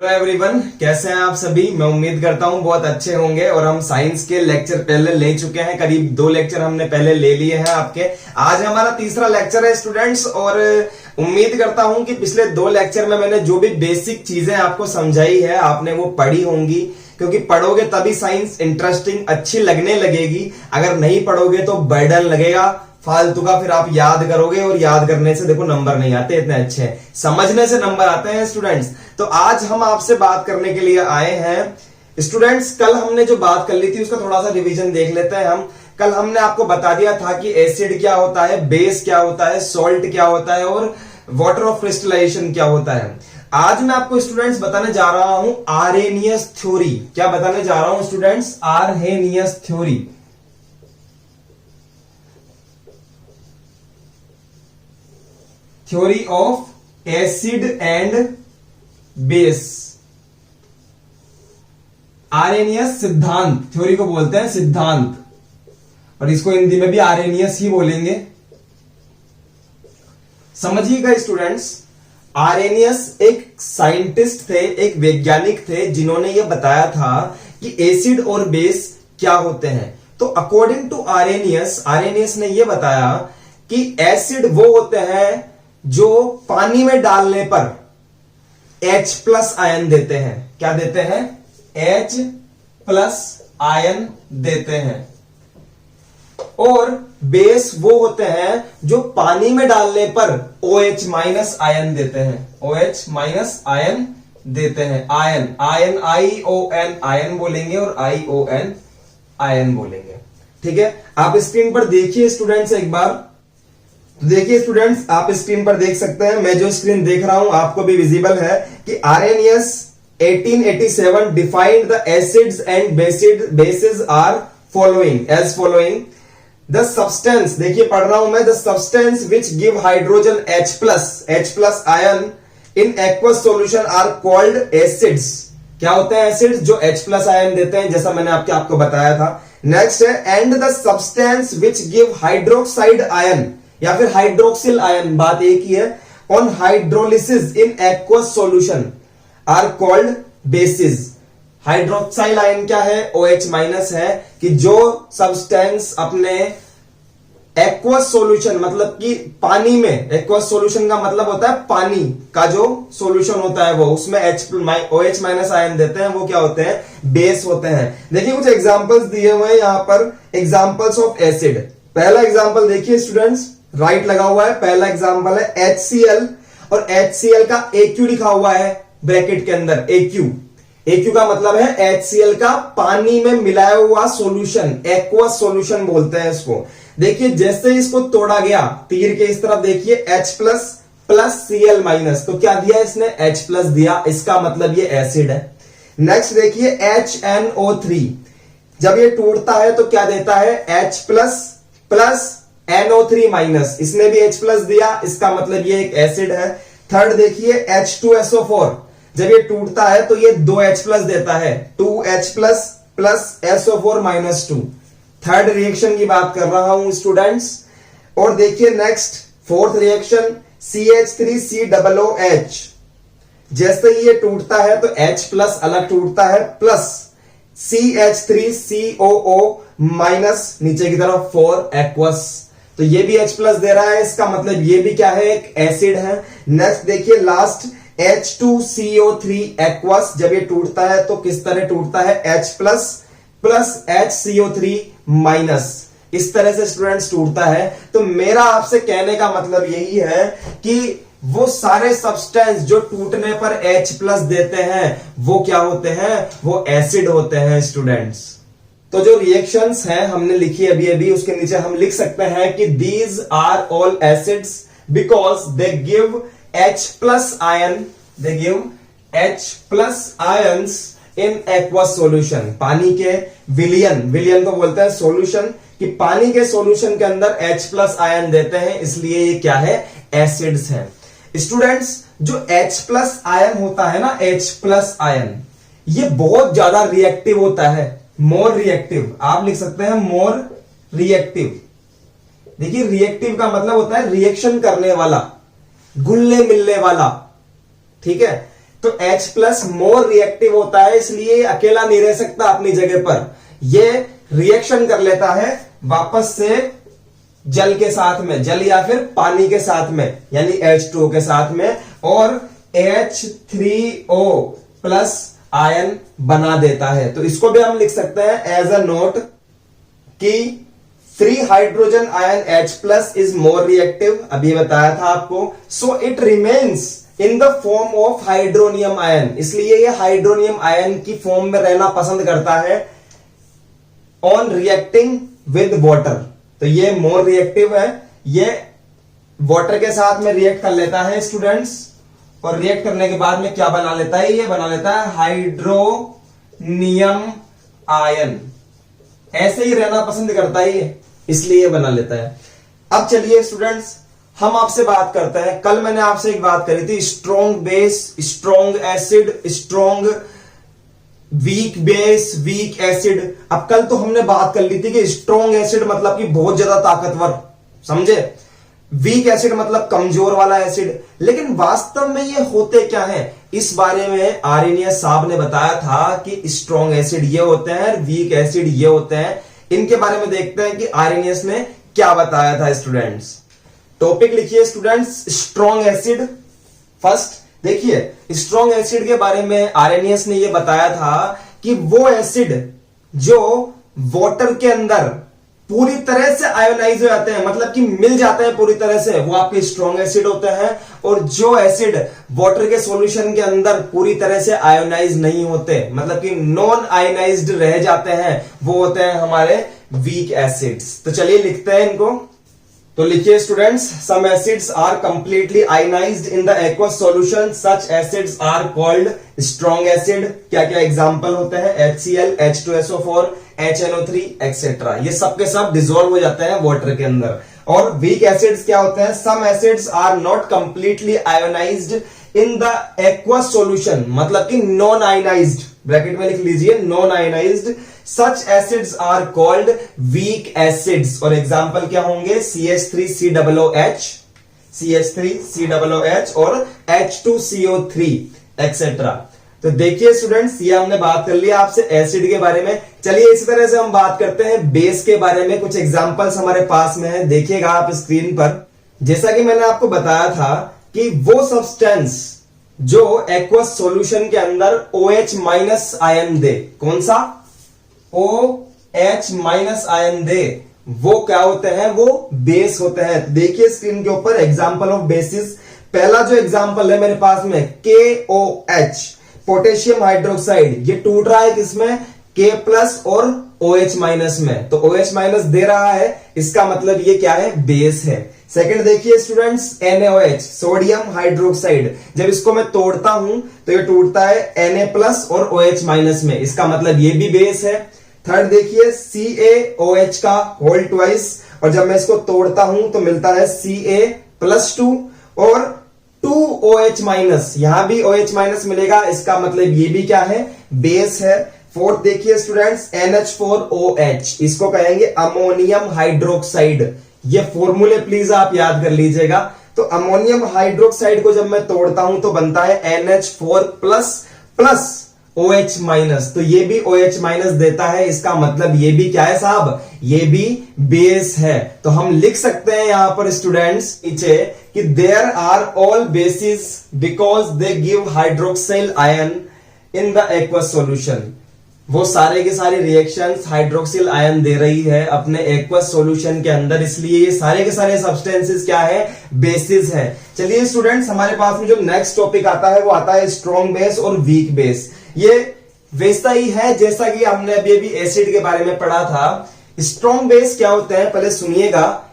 Hello everyone, कैसे हैं आप सभी। मैं उम्मीद करता हूं बहुत अच्छे होंगे। और हम साइंस के लेक्चर पहले ले चुके हैं, करीब 2 लेक्चर हमने पहले ले लिए हैं आपके। आज हमारा तीसरा लेक्चर है स्टूडेंट्स। और उम्मीद करता हूं कि पिछले 2 लेक्चर में मैंने जो भी बेसिक चीजें आपको समझाई है आपने वो पढ़ी होंगी, क्योंकि पढ़ोगे तभी साइंस इंटरेस्टिंग अच्छी लगने लगेगी। अगर नहीं पढ़ोगे तो बर्डन लगेगा फालतू का, फिर आप याद करोगे और याद करने से देखो नंबर नहीं आते इतने अच्छे, समझने से नंबर आते हैं स्टूडेंट्स। तो आज हम आपसे बात करने के लिए आए हैं स्टूडेंट्स। कल हमने जो बात कर ली थी उसका थोड़ा सा रिवीजन देख लेते हैं हम। कल हमने आपको बता दिया था कि एसिड क्या होता है, बेस क्या होता है, सॉल्ट क्या होता है और वाटर ऑफ क्रिस्टलाइजेशन क्या होता है। आज मैं आपको स्टूडेंट्स बताने जा रहा हूं आर्हेनियस थ्योरी। क्या बताने जा रहा हूं students? Arrhenius theory. Theory of acid and base. Arrhenius सिद्धांत, थ्योरी को बोलते हैं सिद्धांत, और इसको हिंदी में भी आर्हेनियस ही बोलेंगे। समझिएगा स्टूडेंट्स, आर्हेनियस एक साइंटिस्ट थे, एक वैज्ञानिक थे, जिन्होंने यह बताया था कि एसिड और बेस क्या होते हैं। तो अकॉर्डिंग टू आर्हेनियस, आर्हेनियस ने यह बताया कि एसिड वो होते हैं जो पानी में डालने पर H+ आयन देते हैं। क्या देते हैं? H+ आयन देते हैं। और बेस वो होते हैं जो पानी में डालने पर OH- आयन देते हैं। OH- आयन देते हैं। आयन, आयन ION आयन बोलेंगे और ION आयन बोलेंगे। ठीक है, आप स्क्रीन पर देखिए स्टूडेंट्स एक बार। तो देखिए स्टूडेंट्स, आप स्क्रीन पर देख सकते हैं, मैं जो स्क्रीन देख रहा हूं आपको भी विजिबल है कि Arrhenius 1887 defined the acids and bases are following as following. The substance, देखिए पढ़ रहा हूं मैं, the substance which give hydrogen H+ ion in aqueous solution are called acids. क्या होते हैं एसिड्स? जो H+ आयन देते हैं, जैसा मैंने आपको बताया था। नेक्स्ट है and the substance which give hydroxide ion या फिर हाइड्रोक्सिल आयन, बात एक ही है, on hydrolysis in aqueous solution are called bases. Hydroxyl ion क्या है? OH- है कि जो सब्सटेंस अपने एक्वस सॉल्यूशन, मतलब कि पानी में, एक्वस सॉल्यूशन का मतलब होता है पानी का जो सॉल्यूशन होता है वो, उसमें OH- आयन देते हैं, वो क्या होते हैं? बेस होते हैं। देखिए कुछ एग्जांपल्स दिए हुए हैं यहां पर, एग्जांपल्स ऑफ एसिड। पहला एग्जांपल देखिए स्टूडेंट्स, राइट लगा हुआ है। पहला एग्जांपल है HCl, और HCl का AQ लिखा हुआ है ब्रैकेट के अंदर। AQ का मतलब है HCl का पानी में मिलाया हुआ सॉल्यूशन, एक्वस सॉल्यूशन बोलते हैं इसको। देखिए जैसे ही इसको तोड़ा गया तीर के इस तरफ, देखिए H+ Cl-, तो क्या दिया इसने? H+ दिया, इसका मतलब ये एसिड है। नेक्स्ट देखिए HNO3, जब ये टूटता है तो क्या देता है? H+ NO3-, इसने भी H+ दिया, इसका मतलब ये एक एसिड है। थर्ड देखिए H2SO4, जब ये टूटता है तो ये 2 H+ देता है, 2H+ SO4-2। थर्ड रिएक्शन की बात कर रहा हूं स्टूडेंट्स। और देखिए नेक्स्ट फोर्थ रिएक्शन CH3COOH, जैसे ही ये टूटता है तो H+ अलग टूटता है, प्लस CH3COO- नीचे की तरफ 4 एक्वस, तो ये भी H+ दे रहा है, इसका मतलब ये भी क्या है? एक एसिड है। नेक्स्ट देखिए लास्ट H2CO3 एक्वस, जब ये टूटता है तो किस तरह टूटता है? H+ HCO3-, इस तरह से स्टूडेंट्स टूटता है। तो मेरा आपसे कहने का मतलब यही है कि वो सारे सब्सटेंस जो टूटने पर H+ देते हैं वो क्या होते हैं? वो एसिड होते हैं स्टूडेंट्स। तो जो रिएक्शंस हैं हमने लिखी अभी अभी, उसके नीचे हम लिख सकते हैं कि these are all acids because they give H+ ion, they give H+ ions in aqueous solution. पानी के विलियन को बोलते हैं सॉल्यूशन, कि पानी के सॉल्यूशन के अंदर H+ आयन देते हैं, इसलिए ये क्या है? एसिड्स हैं। स्टूडेंट्स, जो H+ आयन होता है ना, H+ आयन, ये बहुत ज्यादा रिएक्टिव होता है, मोर रिएक्टिव। आप लिख सकते हैं मोर रिएक्टिव। देखिए रिएक्टिव का मतलब होता है रिएक्शन करने वाला, घुलने मिलने वाला। ठीक है, तो H प्लस मोर रिएक्टिव होता है, इसलिए अकेला नहीं रह सकता अपनी जगह पर, ये रिएक्शन कर लेता है वापस से जल के साथ में, जल या फिर पानी के साथ में, यानी H2O के साथ में, और H3O प्लस आयन बना देता है। तो इसको भी हम लिख सकते हैं एज अ नोट कि free hydrogen ion H plus is more reactive, अभी बताया था आपको, so it remains in the form of hydronium ion, इसलिए ये हाइड्रोनियम आयन की फॉर्म में रहना पसंद करता है ऑन रिएक्टिंग विद वाटर। तो ये मोर रिएक्टिव है, ये वाटर के साथ में रिएक्ट कर लेता है स्टूडेंट्स, और रिएक्ट करने के बाद में क्या बना लेता है, ये बना लेता है हाइड्रोनियम आयन, ऐसे ही रहना पसंद करता है ये, इसलिए बना लेता है। अब चलिए स्टूडेंट्स हम आपसे बात करते हैं, कल मैंने आपसे एक बात करी थी, strong base, strong acid, strong weak base, weak acid. अब कल तो हमने बात कर ली थी कि स्ट्रॉन्ग एसिड मतलब कि बहुत ज्यादा ताकतवर, समझे, वीक एसिड मतलब कमजोर वाला एसिड, लेकिन वास्तव में ये होते क्या है, इस बारे में आर्रेनियस साहब ने बताया था कि स्ट्रॉन्ग एसिड ये होते हैं, वीक एसिड ये होते हैं। इनके बारे में देखते हैं कि आर्रेनियस ने क्या बताया था स्टूडेंट्स। टॉपिक लिखिए स्टूडेंट्स, स्ट्रॉन्ग एसिड। फर्स्ट देखिए, स्ट्रॉन्ग एसिड के बारे में आर्रेनियस ने यह बताया था कि वो एसिड जो वाटर के अंदर पूरी तरह से आयोनाइज हो जाते हैं, मतलब कि मिल जाते हैं पूरी तरह से, वो आपके स्ट्रॉन्ग एसिड होते हैं। और जो एसिड वाटर के सॉल्यूशन के अंदर पूरी तरह से आयोनाइज नहीं होते, मतलब कि नॉन आयोनाइज्ड रह जाते हैं, वो होते हैं हमारे वीक एसिड्स। तो चलिए लिखते हैं इनको। तो लिखिए students, some acids are completely ionised in the aqueous solution, such acids are called strong acid. क्या क्या एग्जांपल होते हैं, HCl, H2SO4, HNO3 एक्सेट्रा, ये सब के सब डिसॉल्व हो जाते हैं वाटर के अंदर। और वीक एसिड्स क्या होते हैं, some acids are not completely ionised in the aqueous solution, मतलब कि नॉन आयोनाइज्ड, ब्रैकेट में लिख लीजिए non ionised, such acids are called weak acids। और एग्जाम्पल क्या होंगे, CH3COOH, CH3COOH और H2CO3 एक्सेट्रा। तो देखिए स्टूडेंट्स, ये हमने बात कर लिया आपसे एसिड के बारे में। चलिए इसी तरह से हम बात करते हैं बेस के बारे में। कुछ एग्जांपल्स हमारे पास में है, देखिएगा आप स्क्रीन पर। जैसा कि मैंने आपको बताया था कि वो सब्सटेंस जो एक्वस सॉल्यूशन के अंदर OH माइनस आयन दे, कौन सा, OH माइनस आयन दे, वो क्या होते हैं, वो बेस होते हैं। देखिए स्क्रीन के ऊपर एग्जांपल ऑफ बेसिस। पहला जो एग्जांपल है मेरे पास में KOH, पोटेशियम हाइड्रोक्साइड, ये टूट रहा है किसमें, K प्लस और OH माइनस में, तो OH माइनस दे रहा है, इसका मतलब ये क्या है, बेस है। सेकंड देखिए स्टूडेंट्स, NaOH, सोडियम हाइड्रोक्साइड, जब इसको मैं तोड़ता हूं तो ये टूटता है Na प्लस और OH माइनस में, इसका मतलब ये भी बेस है। थर्ड देखिए CaOH का होल ट्वाइस, और जब मैं इसको तोड़ता हूं तो मिलता है Ca+2 और 2OH माइनस, यहां भी OH माइनस मिलेगा, इसका मतलब ये भी क्या है, बेस है। फोर्थ देखिए स्टूडेंट्स, NH4OH, इसको कहेंगे अमोनियम हाइड्रोक्साइड। ये फॉर्मूले प्लीज आप याद कर लीजिएगा। तो अमोनियम हाइड्रोक्साइड को जब मैं तोड़ता हूं तो बनता है NH4 प्लस OH माइनस, तो ये भी OH माइनस देता है, इसका मतलब ये भी क्या है साहब, ये भी बेस है। तो हम लिख सकते हैं यहां पर स्टूडेंट्स नीचे कि there are all bases because they give hydroxyl ion in the aqueous solution. वो सारे के सारे रिएक्शंस हाइड्रोक्सिल आयन दे रही है अपने एक्वस सॉल्यूशन के अंदर, इसलिए ये सारे के सारे सब्सटेंसेस क्या है, बेसिस है। चलिए स्टूडेंट्स, हमारे पास में जो नेक्स्ट टॉपिक आता है वो आता है स्ट्रॉन्ग बेस और वीक बेस। ये वैसा ही है जैसा कि हमने अभी एसिड के बारे में पढ़ा था। स्ट्रॉन्ग बेस क्या होते हैं, पहले सुनिएगा।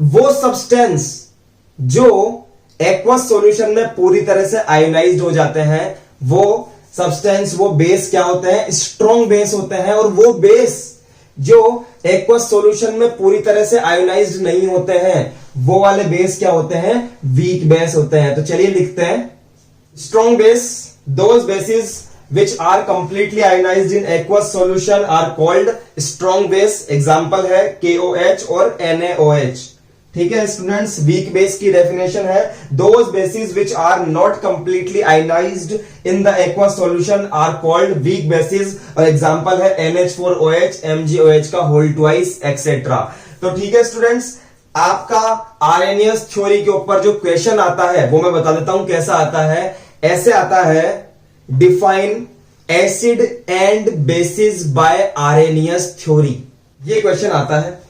वो सब्सटेंस जो एक्वस सॉल्यूशन में पूरी तरह से आयोनाइज्ड हो जाते हैं, वो सब्सटेंस, वो बेस क्या होते हैं, स्ट्रॉन्ग बेस होते हैं। और वो बेस जो एक्वस सॉल्यूशन में पूरी तरह से आयोनाइज्ड नहीं होते हैं, वो वाले बेस क्या होते हैं, वीक बेस होते हैं। तो चलिए लिखते हैं, strong base, those basis which are completely ionized in aqueous solution are called strong base। Example है KOH और NaOH। ठीक है स्टूडेंट्स, वीक बेस की डेफिनेशन है those bases which are not completely ionised in the aqua solution are called weak bases. और example है NH4OH, MgOH का whole twice etcetera. तो ठीक है स्टूडेंट्स, आपका आरएनएस थ्योरी के ऊपर जो क्वेश्चन आता है वो मैं बता देता हूं कैसा आता है। ऐसे आता है, define acid and bases by Arrhenius theory, ये क्वेश्चन आता है।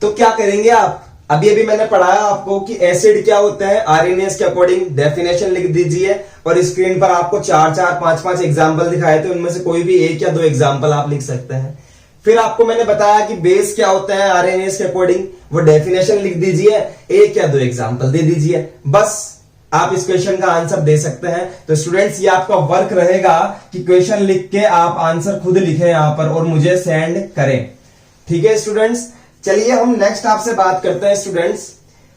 तो क्या करेंगे आप, अभी अभी मैंने पढ़ाया आपको कि एसिड क्या होता है, आरएनएस के अकॉर्डिंग डेफिनेशन लिख दीजिए और स्क्रीन पर आपको 4-4, 5-5 एग्जाम्पल दिखाए थे, उनमें से कोई भी 1 या 2 एग्जाम्पल आप लिख सकते हैं। फिर आपको मैंने बताया कि बेस क्या होता है आरएनएस के अकॉर्डिंग, वो डेफिनेशन लिख दीजिए, 1 या 2 एग्जाम्पल दे दीजिए, बस आप इस क्वेश्चन का आंसर दे सकते हैं। तो स्टूडेंट्स ये आपका वर्क रहेगा कि क्वेश्चन लिख के आप आंसर खुद लिखें यहां पर और मुझे सेंड करें। ठीक है स्टूडेंट्स, चलिए हम नेक्स्ट आपसे बात करते हैं। स्टूडेंट्स,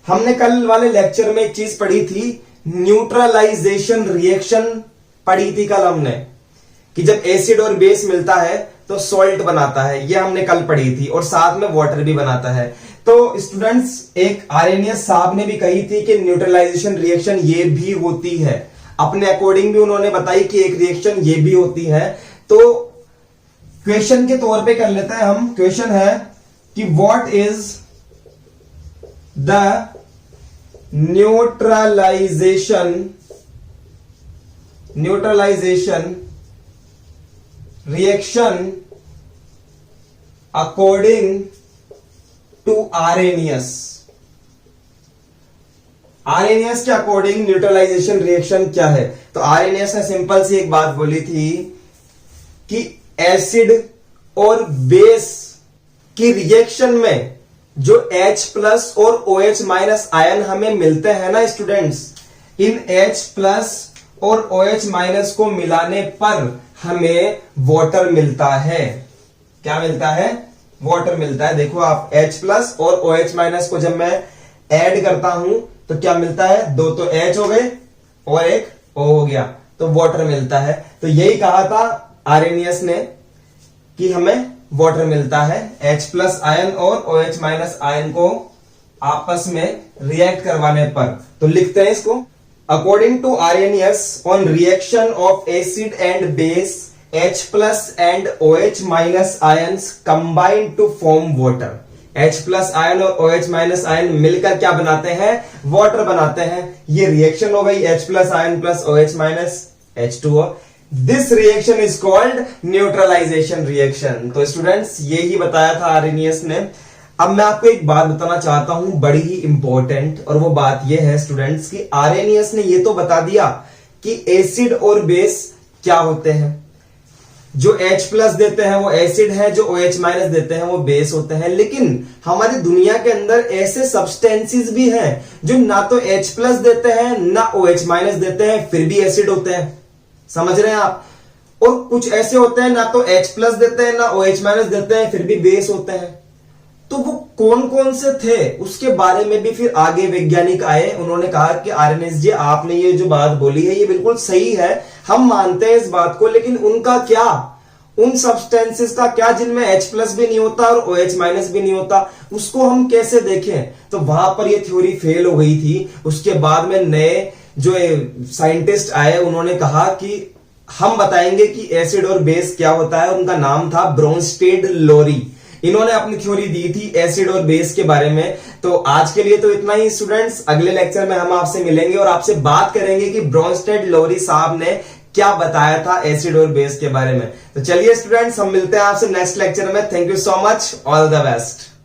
हमने कल वाले लेक्चर में एक चीज पढ़ी थी, न्यूट्रलाइजेशन रिएक्शन पढ़ी थी कल हमने, कि जब एसिड और बेस मिलता है तो सॉल्ट बनाता है, ये हमने कल पढ़ी थी, और साथ में वाटर भी बनाता है। तो स्टूडेंट्स, एक आरएनएस साहब ने भी कही थी कि न्यूट्रलाइजेशन रिएक्शन ये भी होती है, अपने अकॉर्डिंग भी उन्होंने बताई कि एक रिएक्शन ये भी होती है। तो क्वेश्चन के तौर पे कर लेते हैं हम। क्वेश्चन है कि what is the neutralisation reaction according to Arrhenius. Arrhenius के अकॉर्डिंग न्यूट्रलाइजेशन रिएक्शन क्या है? तो आरएनएस ने सिंपल सी एक बात बोली थी कि एसिड और बेस की रिएक्शन में जो H+ और OH- आयन हमें मिलते हैं ना स्टूडेंट्स, इन H+ और OH- को मिलाने पर हमें वाटर मिलता है। क्या मिलता है? वाटर मिलता है। देखो आप, H+ और OH- को जब मैं ऐड करता हूं तो क्या मिलता है? 2 तो H हो गए और 1 O हो गया, तो वाटर मिलता है। तो यही कहा था आरएनएस ने कि हमें वाटर मिलता है H+ आयन और OH- आयन को आपस में रिएक्ट करवाने पर। तो लिखते हैं इसको, according to Arrhenius on reaction of acid and base H+ and OH- ions combine to form water. H+ ion और OH- आयन मिलकर क्या बनाते हैं? वाटर बनाते हैं। ये रिएक्शन हो गई H+ ion plus OH- H2O। This reaction is called neutralisation reaction. तो स्टूडेंट्स, ये ही बताया था आरएनएस ने। अब मैं आपको एक बात बताना चाहता हूं, बड़ी ही इंपॉर्टेंट, और वो बात ये है स्टूडेंट्स कि आरएनएस ने ये तो बता दिया कि एसिड और बेस क्या होते हैं। जो H+ देते हैं वो एसिड है, जो OH- देते हैं वो बेस होते हैं। लेकिन हमारी दुनिया के अंदर ऐसे सब्सटेंसेस भी हैं जो ना तो H+ देते हैं ना OH- देते हैं, फिर भी एसिड होते हैं। समझ रहे हैं आप? और कुछ ऐसे होते हैं ना तो H+ देते हैं ना OH- देते हैं, फिर भी बेस होते हैं। तो वो कौन कौन से थे उसके बारे में भी फिर आगे वैज्ञानिक आए, उन्होंने कहा कि आरएनएस जी, आपने ये जो बात बोली है ये बिल्कुल सही है, हम मानते हैं इस बात को, लेकिन उनका क्या, उन सब्सटेंसेस का क्या जिनमें H+ भी नहीं होता और OH- भी नहीं होता, उसको हम कैसे देखें? तो वहां पर ये थ्योरी फेल हो गई थी। उसके बाद में नए जो साइंटिस्ट आए, उन्होंने कहा कि हम बताएंगे कि एसिड और बेस क्या होता है। उनका नाम था ब्रोंस्टेड लोरी। इन्होंने अपनी थ्योरी दी थी एसिड और बेस के बारे में। तो आज के लिए तो इतना ही स्टूडेंट्स, अगले लेक्चर में हम आपसे मिलेंगे और आपसे बात करेंगे कि ब्रोंस्टेड लोरी साहब ने क्या बताया था एसिड और बेस के बारे में। तो चलिए स्टूडेंट्स, हम मिलते हैं आपसे नेक्स्ट लेक्चर में। Thank you so much, all the best.